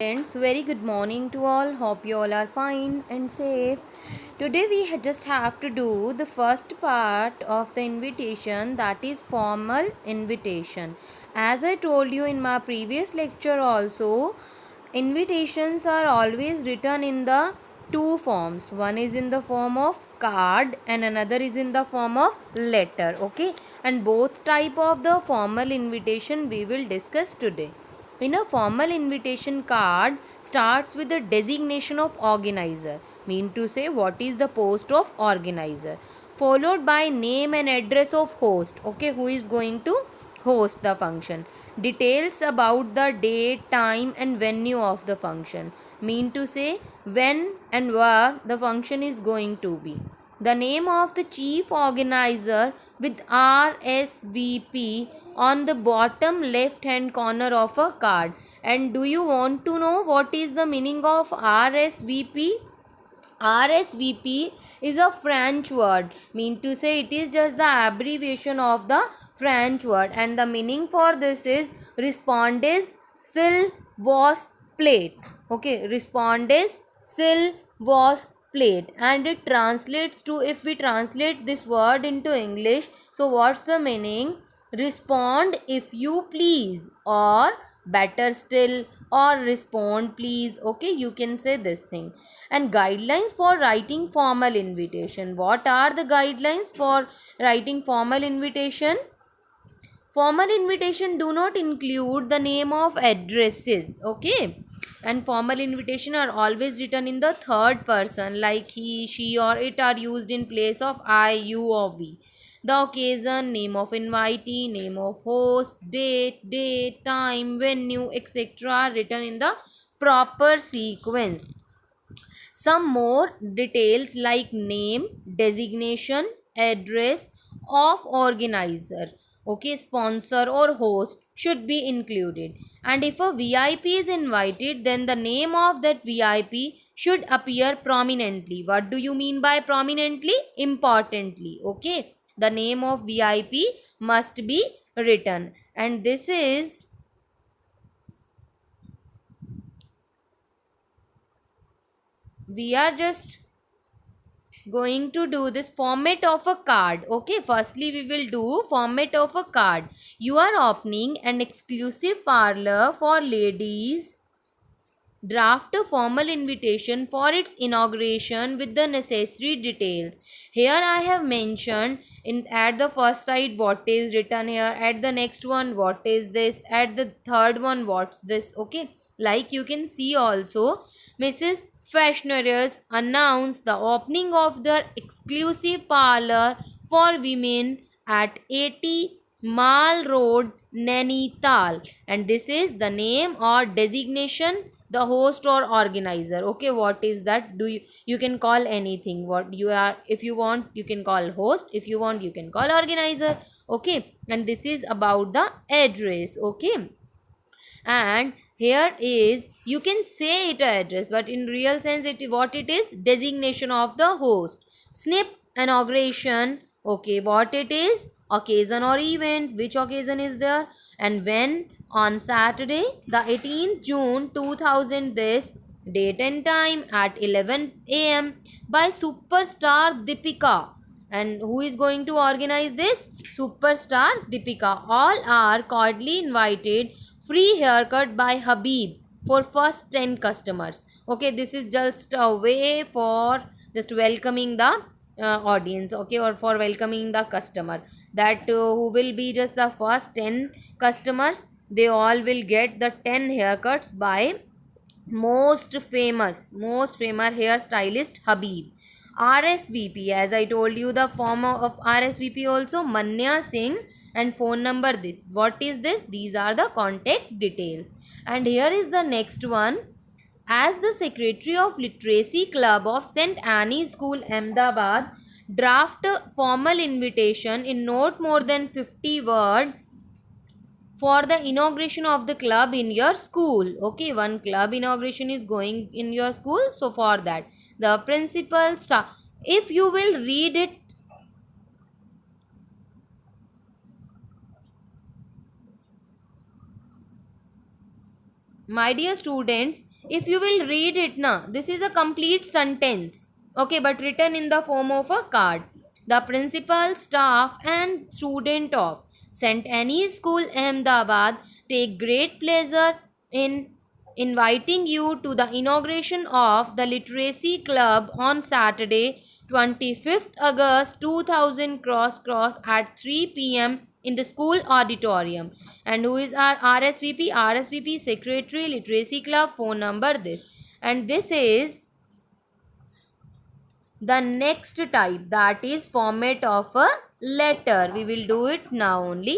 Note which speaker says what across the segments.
Speaker 1: Friends, very good morning to all. Hope you all are fine and safe. Today we just have to do the first part of the invitation, that is formal invitation. As I told you in my previous lecture also, invitations are always written in the two forms. One is in the form of card and another is in the form of letter. Okay, and both type of the formal invitation we will discuss today. In a formal invitation card starts with the designation of organizer, mean to say what is the post of organizer, followed by name and address of host, okay, who is going to host the function, details about the date, time and venue of the function, mean to say when and where the function is going to be, the name of the chief organizer with RSVP on the bottom left hand corner of a card. And do you want to know what is the meaning of RSVP? RSVP is a French word, mean to say it is just the abbreviation of the French word, and the meaning for this is respondes sil was plate. Okay, respondes sil was plate, and it translates to, if we translate this word into English, so what's the meaning? Respond if you please, or better still, or respond please. Okay, you can say this thing. And guidelines for writing formal invitation, what are the guidelines for writing formal invitation? Formal invitation do not include the name of addresses. Okay, and formal invitation are always written in the third person, like he, she or it are used in place of I, you or we. The occasion, name of invitee, name of host, date, time, venue, etc. are written in the proper sequence. Some more details like name, designation, address of organizer, okay, sponsor or host should be included. And if a VIP is invited, then the name of that VIP should appear prominently. What do you mean by prominently? Importantly. Okay, the name of VIP must be written, and this is, we are just going to do this format of a card. Okay, firstly we will do format of a card. You are opening an exclusive parlor for ladies. Draft a formal invitation for its inauguration with the necessary details. Here I have mentioned in at the first side what is written here, at the next one what is this, at the third one what's this. Okay, like you can see also, Mrs. Fashioners announced the opening of their exclusive parlor for women at 80 Mal Road, Nainital, and this is the name or designation, the host or organizer. Okay, what is that? Do you can call anything what you are, if you want you can call host, if you want you can call organizer. Okay, and this is about the address. Okay, and here is, you can say it address, but in real sense it, what it is, designation of the host. Snip, inauguration. Okay, what it is, occasion or event, which occasion is there and when, on Saturday the 18th June 2000, this date and time at 11 a.m. by superstar Deepika. And who is going to organize this? Superstar Deepika. All are cordially invited. Free haircut by Habib for first 10 customers. Okay, this is just a way for just welcoming the audience. Okay, or for welcoming the customer, that who will be just the first 10 customers, they all will get the 10 haircuts by most famous hairstylist Habib. RSVP, as I told you, the form of RSVP also, Manya Singh, and phone number this. What is this? These are the contact details. And here is the next one. As the secretary of Literacy Club of St. Annie's School, Ahmedabad, draft a formal invitation in not more than 50 words for the inauguration of the club in your school. Okay, one club inauguration is going in your school, so for that the principal staff, if you will read it, my dear students, if you will read it na, this is a complete sentence, okay, but written in the form of a card. The principal, staff and student of St. Anne's School, Ahmedabad take great pleasure in inviting you to the inauguration of the Literacy Club on Saturday, 25th August 2000 cross at 3 p.m. in the school auditorium. And who is our RSVP? RSVP Secretary, Literacy Club, phone number this. And this is the next type, that is format of a letter. We will do it now only.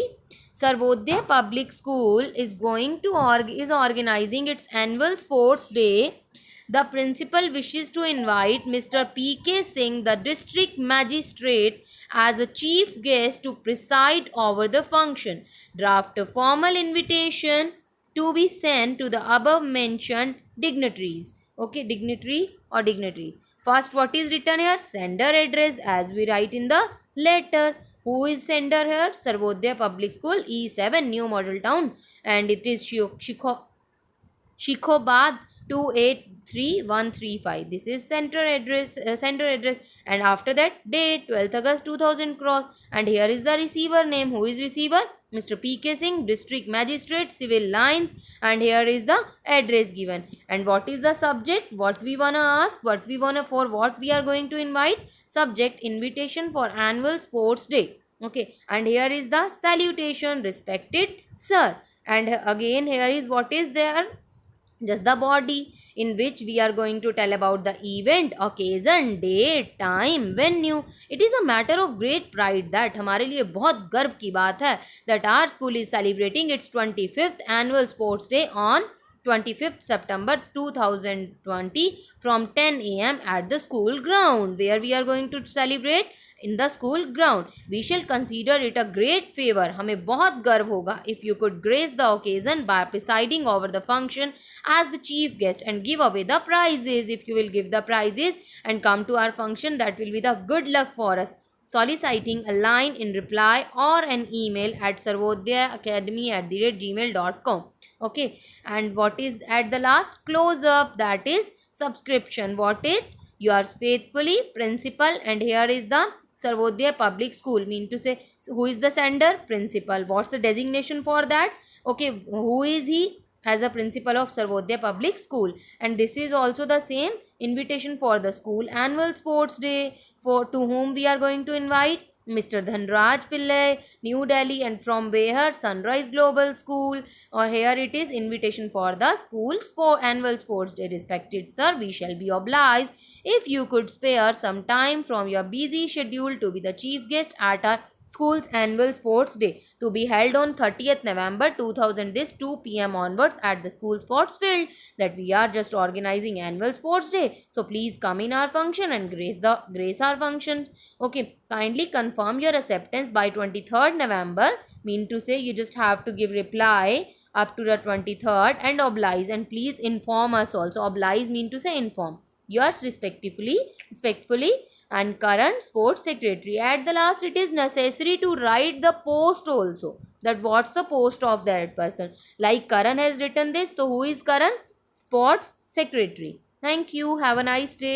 Speaker 1: Sarvodaya Public School is organizing its annual sports day. The principal wishes to invite Mr. P.K. Singh, the district magistrate, as a chief guest to preside over the function. Draft a formal invitation to be sent to the above mentioned dignitaries. Okay, dignitary or dignitary. First, what is written here? Sender address, as we write in the letter. Who is sender here? Sarvodaya Public School, E7, New Model Town, and it is Shikhobad 283135. This is center address, and after that date 12th August 2000 cross, and here is the receiver name. Who is receiver? Mr. P.K. Singh, District Magistrate, Civil Lines, and here is the address given. And what is the subject? What we wanna ask? What we wanna for what we are going to invite? Subject: invitation for annual sports day. Okay, and here is the salutation: respected sir. And again here is what is there, just the body, in which we are going to tell about the event, occasion, date, time, venue. It is a matter of great pride that हमारे लिए बहुत गर्व की बात है that our school is celebrating its 25th annual sports day on 25th September 2020 from 10 a.m. at the school ground. Where we are going to celebrate? In the school ground. We shall consider it a great favor. हमें बहुत गर्व होगा if you could grace the occasion by presiding over the function as the chief guest and give away the prizes. If you will give the prizes and come to our function, that will be the good luck for us. Soliciting a line in reply or an email at sarvodyaacademy@gmail.com. Okay, and what is at the last? Close up, that is subscription. What is? Yours faithfully, principal. And here is the Sarvodaya Public School, mean to say who is the sender? Principal. What's the designation for that? Okay, who is he? As a principal of Sarvodaya Public School. And this is also the same invitation for the school annual sports day, for to whom we are going to invite Mr. Dhanraj Pillai, New Delhi, and from Behar, Sunrise Global School. Or here it is invitation for the school annual sports day. Respected sir, we shall be obliged if you could spare some time from your busy schedule to be the chief guest at our school's annual sports day, to be held on 30th November 2000, this 2 p.m. onwards at the school sports field. That we are just organizing annual sports day, so please come in our function and grace our functions. Okay, kindly confirm your acceptance by 23rd November, mean to say you just have to give reply up to the 23rd, and oblige, and please inform us also. Oblige mean to say inform. Yours respectfully, and current sports secretary. At the last, it is necessary to write the post also, that what's the post of that person. Like Karan has written this, so who is Karan? Sports secretary. Thank you. Have a nice day.